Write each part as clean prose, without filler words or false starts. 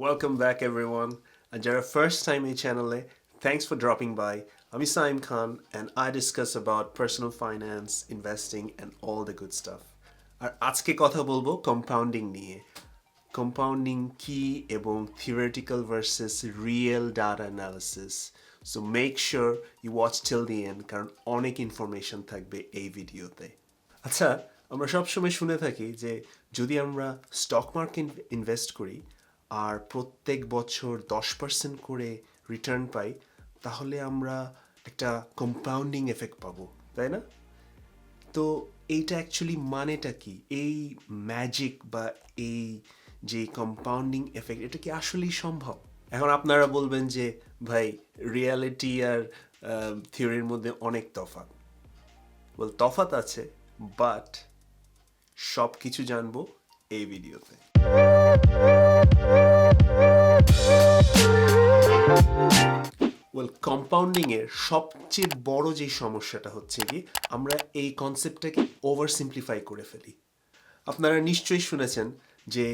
Welcome back everyone. And যারা first time এই চ্যানেলে, thanks for dropping by. আমি Saim Khan and I discuss about personal finance, investing and all the good stuff. আর আজকে কথা বলবো compounding নিয়ে। Compounding কি এবং theoretical versus real data analysis. So make sure you watch till the end কারণ অনেক information থাকবে এই ভিডিওতে। আচ্ছা, আমরা সবসময় শুনে থাকি যে যদি আমরা স্টক মার্কেট ইনভেস্ট করি আর প্রত্যেক বছর 10% করে রিটার্ন পাই তাহলে আমরা একটা কম্পাউন্ডিং এফেক্ট পাবো, তাই না? তো এইটা অ্যাকচুয়ালি মানেটা কি? এই ম্যাজিক বা এই যে কম্পাউন্ডিং এফেক্ট এটা কি আসলেই সম্ভব? এখন আপনারা বলবেন যে ভাই রিয়ালিটি আর থিওরির মধ্যে অনেক তফাৎ। ওয়েল তফাৎ আছে, বাট সব কিছু জানবো এই ভিডিওতে। ওয়েল কম্পাউন্ডিং এর সবচেয়ে বড় যে সমস্যাটা হচ্ছে কি আমরা এই কনসেপ্টটাকে ওভার সিম্পলিফাই করে ফেলি। আপনারা নিশ্চয়ই শুনেছেন যে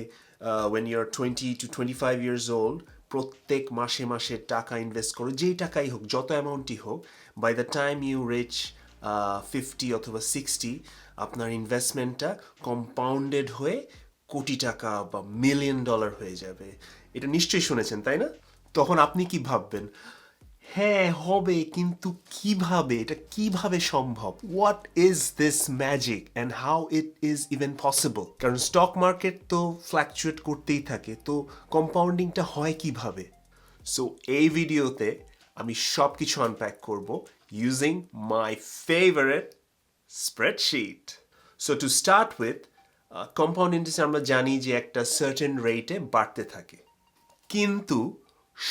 when you're 20 to 25 years old প্রত্যেক মাসে মাসে টাকা ইনভেস্ট করো, যেই টাকাই হোক, যত অ্যামাউন্টই হোক, by the time you reach 50 অথবা 60 আপনার ইনভেস্টমেন্টটা কম্পাউন্ডেড হয়ে কোটি টাকা বা মিলিয়ন ডলার হয়ে যাবে। এটা নিশ্চয়ই শুনেছেন, তাই না? তখন আপনি কি ভাববেন? হ্যাঁ হবে, কিন্তু কিভাবে, এটা কিভাবে সম্ভব? What is this magic and how it is even possible? কারণ স্টক মার্কেট তো ফ্ল্যাকচুয়েট করতেই থাকে, তো কম্পাউন্ডিংটা হয় কিভাবে? সো এই ভিডিওতে আমি সব কিছু আনপ্যাক করব using my favourite spreadsheet. So to start with, compound interest আমরা জানি যে একটা সার্টেন রেটে বাড়তে থাকে, কিন্তু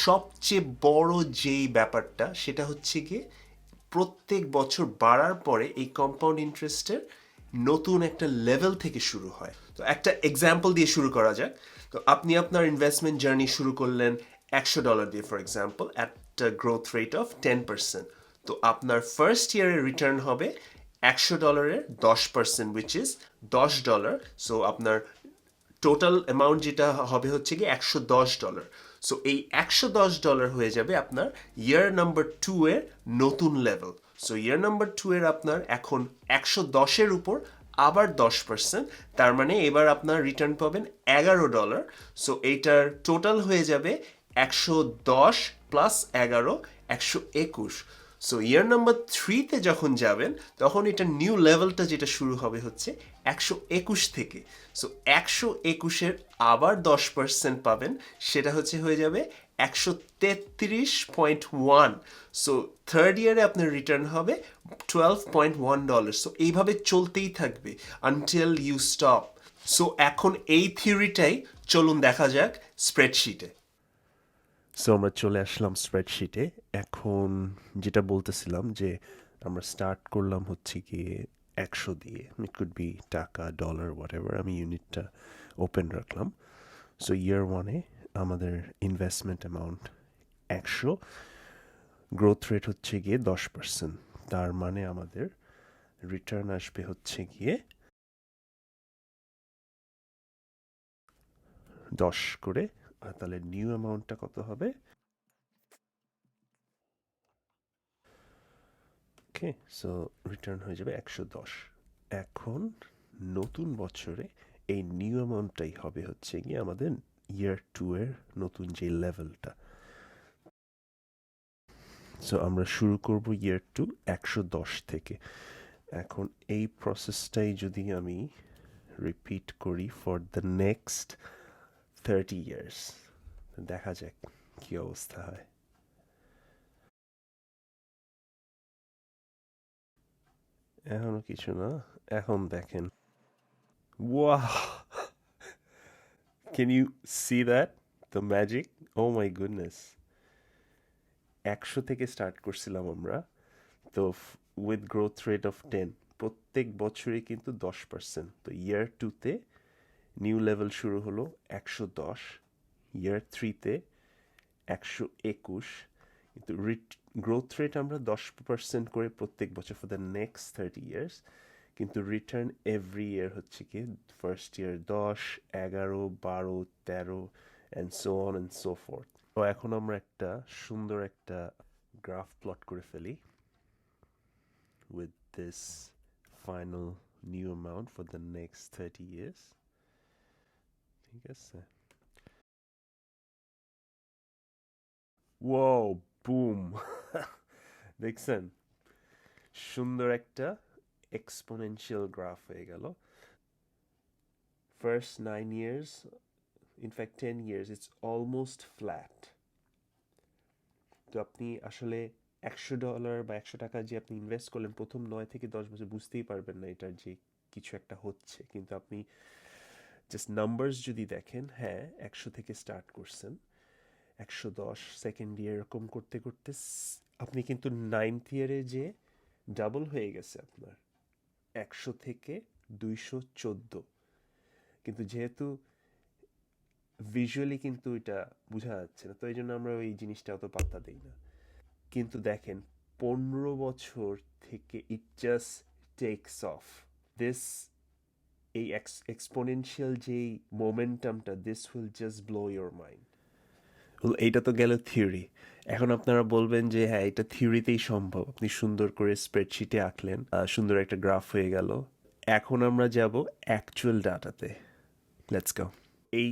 সবচেয়ে বড় যেই ব্যাপারটা সেটা হচ্ছে গিয়ে প্রত্যেক বছর বাড়ার পরে এই কম্পাউন্ড ইন্টারেস্টের নতুন একটা লেভেল থেকে শুরু হয়। তো একটা এক্সাম্পল দিয়ে শুরু করা যাক। তো আপনি আপনার ইনভেস্টমেন্ট জার্নি শুরু করলেন $100 দিয়ে, for example, at growth rate of 10%। তো আপনার ফার্স্ট ইয়ারের রিটার্ন হবে $100 10%, উইচ ইজ $10। সো আপনার টোটাল অ্যামাউন্ট যেটা হবে হচ্ছে কি $110। সো এই $110 হয়ে যাবে আপনার ইয়ার নাম্বার 2 এর নতুন লেভেল। সো ইয়ার নাম্বার 2 এর আপনার এখন 110-এর উপর আবার 10%, তার মানে এবার আপনার রিটার্ন পাবেন $11। সো এইটার টোটাল হয়ে যাবে 110 প্লাস 11 121। সো ইয়ার নাম্বার 3-তে যখন যাবেন তখন এটা নিউ লেভেলটা যেটা শুরু হবে হচ্ছে 121 থেকে। সো 121-এর আবার 10% পাবেন, সেটা হচ্ছে হয়ে যাবে 133.1। সো থার্ড ইয়ারে আপনার রিটার্ন হবে $12.1। সো এইভাবে চলতেই থাকবে আনটিল ইউ স্টপ। সো এখন এই থিওরিটাই চলুন দেখা যাক স্প্রেডশিটে। সো আমরা চলে আসলাম স্প্রেডশিটে। এখন যেটা বলতেছিলাম যে আমরা স্টার্ট করলাম হচ্ছে গিয়ে 100 দিয়ে, ইট কুড বি টাকা, ডলার, হোয়াট এভার, আমি ইউনিটটা ওপেন রাখলাম। সো ইয়ার ওয়ানে আমাদের ইনভেস্টমেন্ট অ্যামাউন্ট 100, গ্রোথ রেট হচ্ছে গিয়ে 10%, তার মানে আমাদের রিটার্ন আসবে হচ্ছে গিয়ে 10 করে। আর তাহলে নিউ অ্যামাউন্টটা কত হবে? ওকে, সো রিটার্ন হয়ে যাবে 110। এখন নতুন বছরে এই নিউ অ্যামাউন্টটাই হবে হচ্ছে গিয়ে আমাদের ইয়ার 2 এর নতুন যে লেভেলটা। সো আমরা শুরু করব ইয়ার 2 110 থেকে। এখন এই প্রসেসটাই যদি আমি রিপিট করি ফর দ্য নেক্সট 30 ইয়ার্স, দেখা যাক কি অবস্থা হয়। এখনো কিছু না, এখন দেখেন, wow, can you see that, the magic? Oh my goodness, 100 থেকে স্টার্ট করছিলাম আমরা, তো উইথ গ্রোথ রেট অফ 10 প্রত্যেক বছরই কিন্তু 10%। তো ইয়ার 2-তে নিউ লেভেল শুরু হলো 110, ইয়ার 3-তে 121, কিন্তু গ্রোথ রেট আমরা 10% করে প্রত্যেক বছর ফর দ্য নেক্সট 30 ইয়ার্স, কিন্তু রিটার্ন এভরি ইয়ার হচ্ছে কি first year 10, 11, 12, 13 and so on and so forth. তো এখন আমরা একটা সুন্দর একটা গ্রাফ প্লট করে ফেলি with this final new amount for the next 30 years. ঠিক আছে? Whoa, boom. দেখছেন সুন্দর একটা exponential graph হয়ে গেল. First 9 years, in fact 10 years, it's almost flat. তো আপনি আসলে $100 বা $100 যে আপনি ইনভেস্ট করলেন প্রথম 9 থেকে 10 বছর বুঝতেই পারবেন না এটার যে কিছু একটা হচ্ছে, কিন্তু আপনি জাস্ট নাম্বারস যদি দেখেন, হ্যাঁ 100 থেকে স্টার্ট করছেন, 110 সেকেন্ড ইয়ার এরকম করতে করতে আপনি কিন্তু 9th ইয়ারে যে ডাবল হয়ে গেছে আপনার 100 থেকে 214। কিন্তু যেহেতু ভিজুয়ালি কিন্তু এটা বোঝা যাচ্ছে না, তো এই জন্য আমরা ওই জিনিসটা অত পাত্তা দিই না। কিন্তু দেখেন 15 বছর থেকে it just takes off this, এই এক্সপোনেনশিয়াল যেই মোমেন্টামটা, this will just blow your mind. এইটা তো গেল থিওরি। এখন আপনারা বলবেন যে হ্যাঁ এটা থিওরিতেই সম্ভব, আপনি সুন্দর করে স্প্রেডশিটে আঁকলেন, সুন্দর একটা গ্রাফ হয়ে গেল। এখন আমরা যাব অ্যাকচুয়াল ডাটাতে। Let's go. এই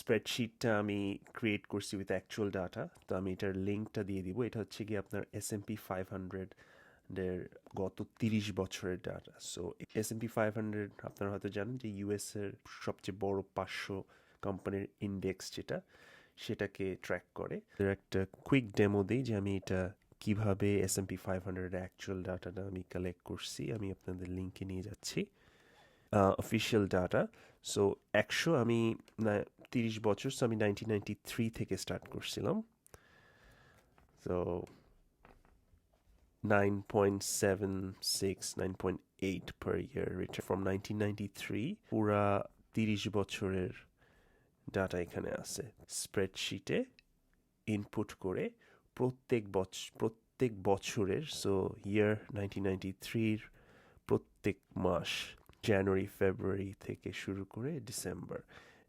স্প্রেডশিটটা আমি ক্রিয়েট করছি উইথ অ্যাকচুয়াল ডাটা, তো আমি এটার লিঙ্কটা দিয়ে দিব। এটা হচ্ছে কি আপনার S&P 500 এর গত 30 বছরের ডাটা। সো S&P 500 আপনারা হয়তো জানেন যে US এর সবচেয়ে বড় 500 কোম্পানির ইন্ডেক্স, যেটা সেটাকে ট্র্যাক করে। এর একটা কুইক ডেমো দিই যে আমি এটা কিভাবে S&P 500 এর অ্যাকচুয়াল ডাটাটা আমি কালেক্ট করছি। আমি আপনাদের লিঙ্কে নিয়ে যাচ্ছি, অফিসিয়াল ডাটা। সো 100 আমি 30 বছর, সো আমি 1993 থেকে স্টার্ট করছিলাম। So 9.76, 9.8 per year return from 1993, পুরা 30 বছরের ডাটা এখানে আছে। স্প্রেডশিটে ইনপুট করে প্রত্যেক বছরের, সো ইয়ার 1993 প্রত্যেক মাস, জানুয়ারি ফেব্রুয়ারি থেকে শুরু করে ডিসেম্বর,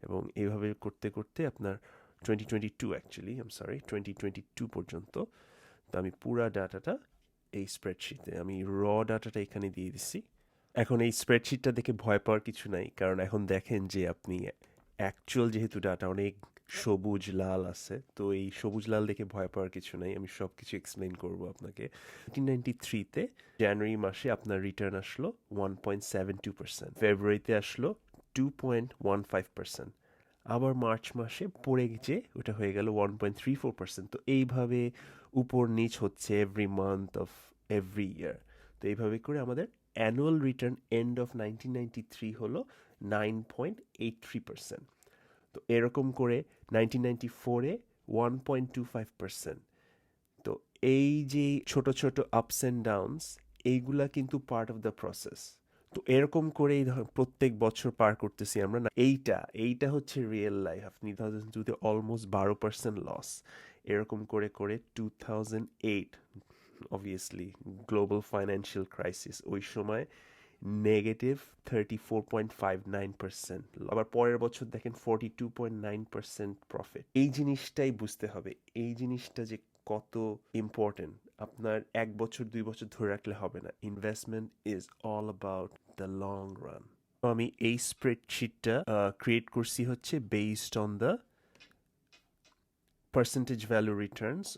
এবং এইভাবে করতে করতে আপনার 2022, অ্যাকচুয়ালি আই এম সরি 2022 পর্যন্ত। তো আমি পুরা ডাটাটা এই স্প্রেডশিটে, আমি র ডাটাটা এখানে দিয়ে দিছি। এখন এই স্প্রেডশিটটা দেখে ভয় পাওয়ার কিছু নাই, কারণ এখন দেখেন যে আপনি অ্যাকচুয়াল যেহেতু ডাটা অনেক সবুজ লাল আছে, তো এই সবুজ লাল দেখে ভয় পাওয়ার কিছু নাই, আমি সব কিছু এক্সপ্লেন করবো আপনাকে। 1993-তে জানুয়ারি মাসে আপনার রিটার্ন আসলো 1.72%, ফেব্রুয়ারিতে আসলো 2.15%, আবার মার্চ মাসে পড়ে গেছে, ওটা হয়ে গেল 1.34%। তো এইভাবে উপর নিচ হচ্ছে every month of every year. তো এইভাবে করে আমাদের অ্যানুয়াল রিটার্ন এন্ড অফ 1993 হলো 9.83%। তো এরকম করে 1994-এ 1.25%। তো এই যে ছোট ছোট আপস অ্যান্ড ডাউনস, এইগুলা কিন্তু পার্ট অফ দ্য প্রসেস। তো এরকম করে প্রত্যেক বছর পার করতেছি আমরা না। এইটা হচ্ছে রিয়েল লাইফ। আপনি 2002-তে অলমোস্ট 12% লস, এরকম করে করে 2008 অবভিয়াসলি গ্লোবাল ফাইন্যান্সিয়াল ক্রাইসিস, ওই সময় -34.59%, আবার পরের বছর দেখেন 42.9% প্রফিট। এই জিনিসটাই বুঝতে হবে, এই জিনিসটা যে কত ইম্পর্টেন্ট। আপনার 1 বছর 2 বছর ধরে রাখলে হবে না। Investment is all about the long run. আমি এই স্প্রেডশিটটা ক্রিয়েট করছি হচ্ছে based on the percentage value Returns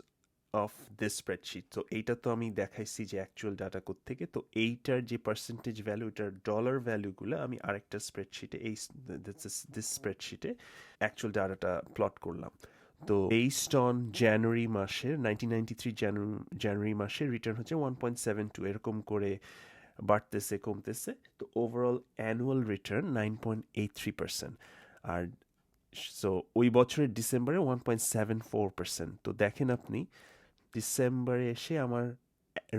of this spreadsheet. তো এইটা তো আমি দেখাইছি যে অ্যাকচুয়াল ডাটা থেকে, তো এইটার যে পার্সেন্টেজ ভ্যালু, এটার ডলার ভ্যালুগুলো আমি আরেকটা স্প্রেডশিটে, এই দিস স্প্রেডশিটে অ্যাকচুয়াল ডাটাটা প্লট করলাম। তো বেসড অন জানুয়ারি মাসের 1993 জানুয়ারি মাসের রিটার্ন হচ্ছে 1.72, এরকম করে বাড়তেছে কমতেছে। তো ওভারঅল অ্যানুয়াল রিটার্ন 9.83%। আর সো ওই বছরের ডিসেম্বরে 1.74%। তো দেখেন আপনি ডিসেম্বরে এসে আমার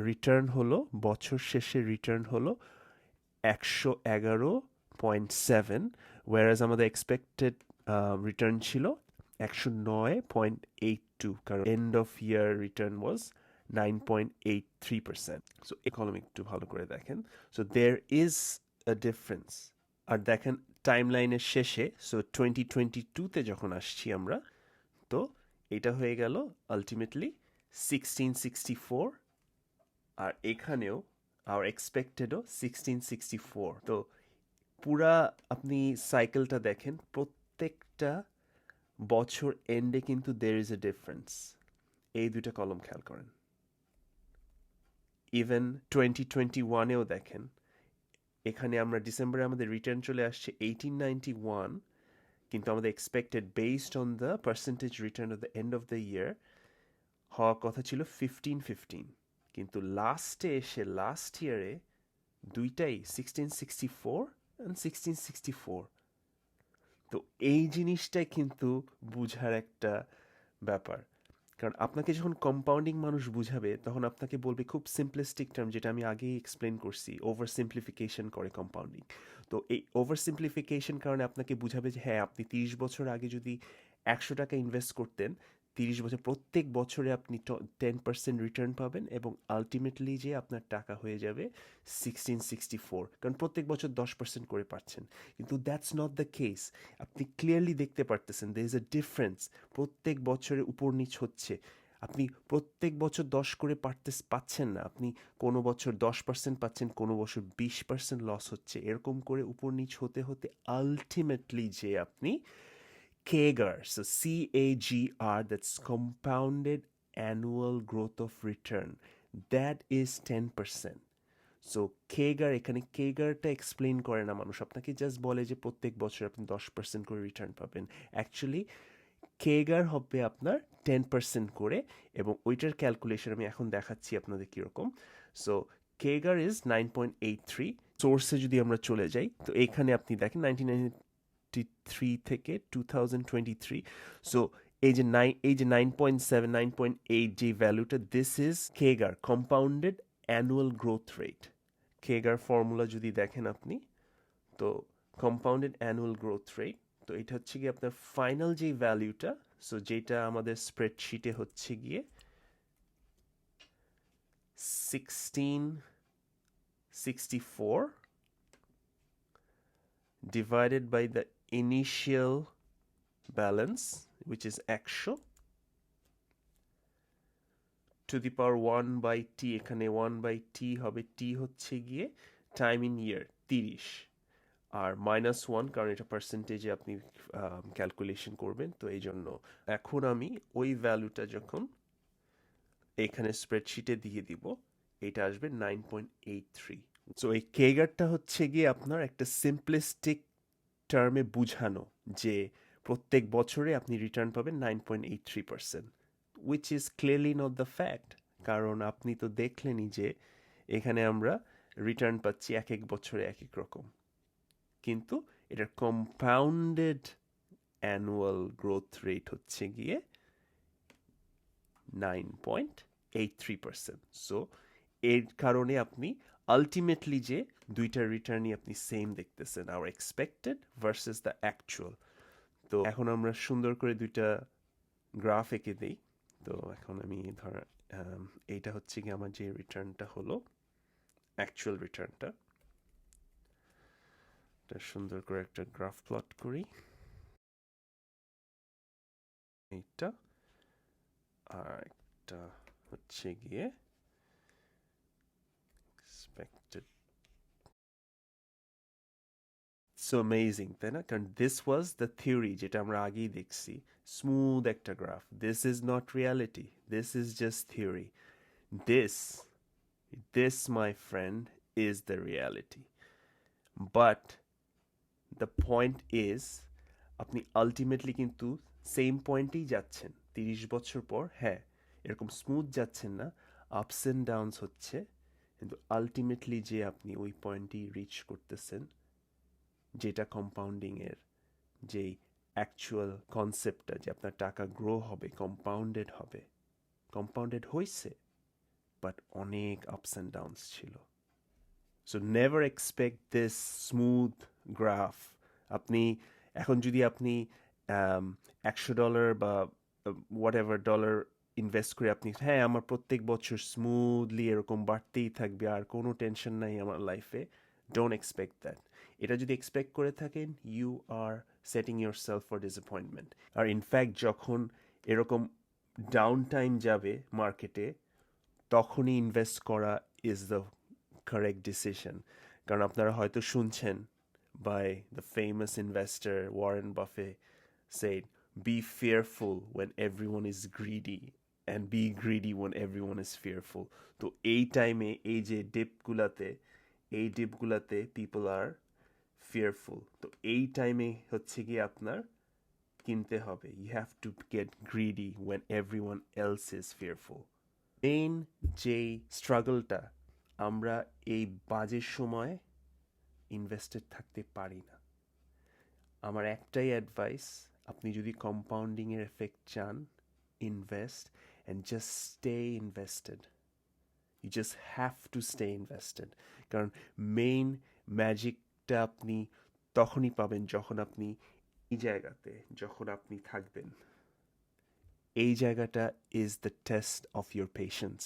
রিটার্ন হলো, বছর শেষে রিটার্ন হলো 111.7, ওয়ারাজ আমাদের এক্সপেক্টেড রিটার্ন ছিল 109.82, কারণ end of year return was 9.83%। So economy একটু ভালো করে দেখেন। So there is a difference. আর দেখেন টাইম লাইনের শেষে, সো 2022-তে যখন আসছি আমরা, তো এটা হয়ে গেল আলটিমেটলি 1664, আর এখানেও our এক্সপেক্টেডও 1664। তো পুরা আপনি সাইকেলটা দেখেন, প্রত্যেকটা বছর এন্ডে কিন্তু there is a difference। এই দুইটা কলম খেয়াল করেন। ইভেন 2021-এও দেখেন, এখানে আমরা ডিসেম্বরে আমাদের রিটার্ন চলে আসছে 1891, কিন্তু আমাদের expected based on the percentage return of the end of the year হওয়ার কথা ছিল 1515, কিন্তু লাস্টে এসে লাস্ট ইয়ারে দুইটাই 1664 অ্যান্ড 1664। তো এই জিনিসটাই কিন্তু বুঝার একটা ব্যাপার, কারণ আপনাকে যখন কম্পাউন্ডিং মানুষ বুঝাবে তখন আপনাকে বলবে খুব সিম্পলিস্টিক টার্ম, যেটা আমি আগেই এক্সপ্লেন করছি, ওভার সিম্পলিফিকেশন করে কম্পাউন্ডিং। তো এই ওভার সিম্পলিফিকেশন কারণে আপনাকে বুঝাবে যে হ্যাঁ, আপনি 30 বছর আগে যদি 100 টাকা ইনভেস্ট করতেন, 30 বছর প্রত্যেক বছরে আপনি 10% রিটার্ন পাবেন, এবং আলটিমেটলি যে আপনার টাকা হয়ে যাবে 1664, কারণ প্রত্যেক বছর 10% করে পাচ্ছেন। কিন্তু দ্যাটস নট দ্য কেস। আপনি ক্লিয়ারলি দেখতে পারতেছেন দের ইজ এ ডিফারেন্স। প্রত্যেক বছরে উপর নিচ হচ্ছে। আপনি প্রত্যেক বছর 10 করে পাচ্ছেন না, আপনি কোনো বছর 10% পাচ্ছেন, কোনো বছর 20% লস হচ্ছে, এরকম করে উপর নিচ হতে হতে আলটিমেটলি যে আপনি CAGR, so CAGR, that's compounded annual growth of return, that is 10%. So কেগার, এখানে কেগারটা এক্সপ্লেন করে না মানুষ, আপনাকে জাস্ট বলে যে প্রত্যেক বছর আপনি 10% করে রিটার্ন পাবেন। অ্যাকচুয়ালি কেগার হবে আপনার 10% করে, এবং ওইটার ক্যালকুলেশন আমি এখন দেখাচ্ছি আপনাদের কীরকম। So কেগার is 9.83। সোর্সে যদি আমরা চলে যাই, তো এখানে আপনি দেখেন 1993 থেকে 2023। সো এই যে 9.7, 9.8 যে ভ্যালুটা, this is CAGR, compounded annual growth rate. CAGR formula যদি দেখেন আপনি, তো কম্পাউন্ডেড অ্যানুয়াল গ্রোথ রেট, তো এটা হচ্ছে গিয়ে আপনার ফাইনাল যে ভ্যালুটা, সো যেটা আমাদের স্প্রেডশিটে হচ্ছে গিয়ে 1664 divided by the initial balance, which is 100, to the power 1 by t, এখানে 1 by t হবে, t হচ্ছে গিয়ে টাইম ইন ইয়ার 30, আর -1 কারণ এটা পার্সেন্টেজে আপনি ক্যালকুলেশন করবেন, তো এই জন্য এখন আমি ওই ভ্যালুটা যখন এখানে স্প্রেডশিটে দিয়ে দিব, এটা আসবে 9.83। সো এই কেগারটা হচ্ছে গিয়ে আপনার একটা সিম্পলিস্টিক টার্মে বুঝানো যে প্রত্যেক বছরে আপনি রিটার্ন পাবেন 9.83%, which is clearly not the fact, কারণ আপনি তো দেখলেনই যে এখানে আমরা রিটার্ন পাচ্ছি এক এক বছরে এক এক রকম, কিন্তু এটার কম্পাউন্ডেড অ্যানুয়াল গ্রোথ রেট হচ্ছে গিয়ে 9.83%। সো এর কারণে আপনি আলটিমেটলি যে দুইটার রিটার্নই আপনি সেম দেখতেছেন, our expected versus the actual. তো এখন আমরা সুন্দর করে দুইটা গ্রাফ এঁকে দিই। তো এখন আমি ধর এইটা হচ্ছে কি আমার যে রিটার্নটা হলো অ্যাকচুয়াল রিটার্নটা, এটা সুন্দর করে একটা গ্রাফ প্লট করি, এইটা, আর একটা হচ্ছে গিয়ে expected. So amazing, তাই না? কারণ দিস ওয়াজ দ্য থিওরি, যেটা আমরা আগেই দেখছি, স্মুথ একটা graph. This is not reality, this is just theory. This my friend is the reality. But the point is, আপনি আলটিমেটলি কিন্তু সেম পয়েন্টেই যাচ্ছেন 30 বছর পর। হ্যাঁ, এরকম স্মুথ যাচ্ছেন না, আপস অ্যান্ড ডাউনস হচ্ছে, কিন্তু আলটিমেটলি যে আপনি ওই পয়েন্টেই রিচ করতেছেন, যেটা কম্পাউন্ডিংয়ের যেই অ্যাকচুয়াল কনসেপ্টটা, যে আপনার টাকা গ্রো হবে, কম্পাউন্ডেড হবে, কম্পাউন্ডেড হয়েছে, বাট অনেক আপস অ্যান্ড ডাউনস ছিল। So never expect this smooth graph. আপনি এখন যদি আপনি $100 বা হোয়াট এভার ডলার ইনভেস্ট করে আপনি, হ্যাঁ আমার প্রত্যেক বছর স্মুথলি এরকম বাড়তেই থাকবে, আর কোনো টেনশন নাই আমার লাইফে, ডোন্ট এক্সপেক্ট দ্যাট। এটা যদি এক্সপেক্ট করে থাকেন, you are setting yourself for disappointment. আর ইনফ্যাক্ট যখন এরকম ডাউন টাইম যাবে মার্কেটে, তখনই ইনভেস্ট করা ইজ দ্য কারেক্ট ডিসিশন। কারণ আপনারা হয়তো শুনছেন by the famous investor Warren Buffett said, be fearful when everyone is greedy and be greedy when everyone is fearful. তো এই টাইমে এই যে ডিপগুলাতে পিপল আর ফিয়ারফুল। তো এই টাইমে হচ্ছে কি আপনার কিনতে হবে। You have to get greedy when everyone else is fearful. Main যেই স্ট্রাগলটা, আমরা এই বাজে সময় ইনভেস্টেড থাকতে পারি না। আমার একটাই অ্যাডভাইস, আপনি যদি কম্পাউন্ডিংয়ের এফেক্ট চান, invest and just stay invested. You just have to stay invested. কারণ মেইন ম্যাজিকটা আপনি তখনই পাবেন যখন আপনি এই জায়গাতে যখন আপনি থাকবেন। এই জায়গাটা is the test of your patience.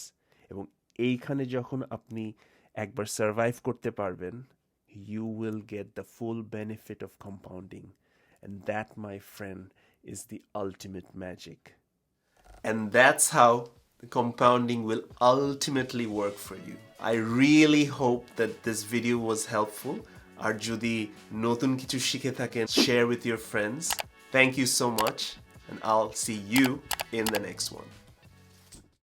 এবং এইখানে যখন আপনি একবার সার্ভাইভ করতে পারবেন, you will get the full benefit of compounding. And that, my friend, is the ultimate magic. And that's how the compounding will ultimately work for you. I really hope that this video was helpful. আর যদি নতুন কিছু শিখে থাকেন, share with your friends. Thank you so much, and I'll see you in the next one.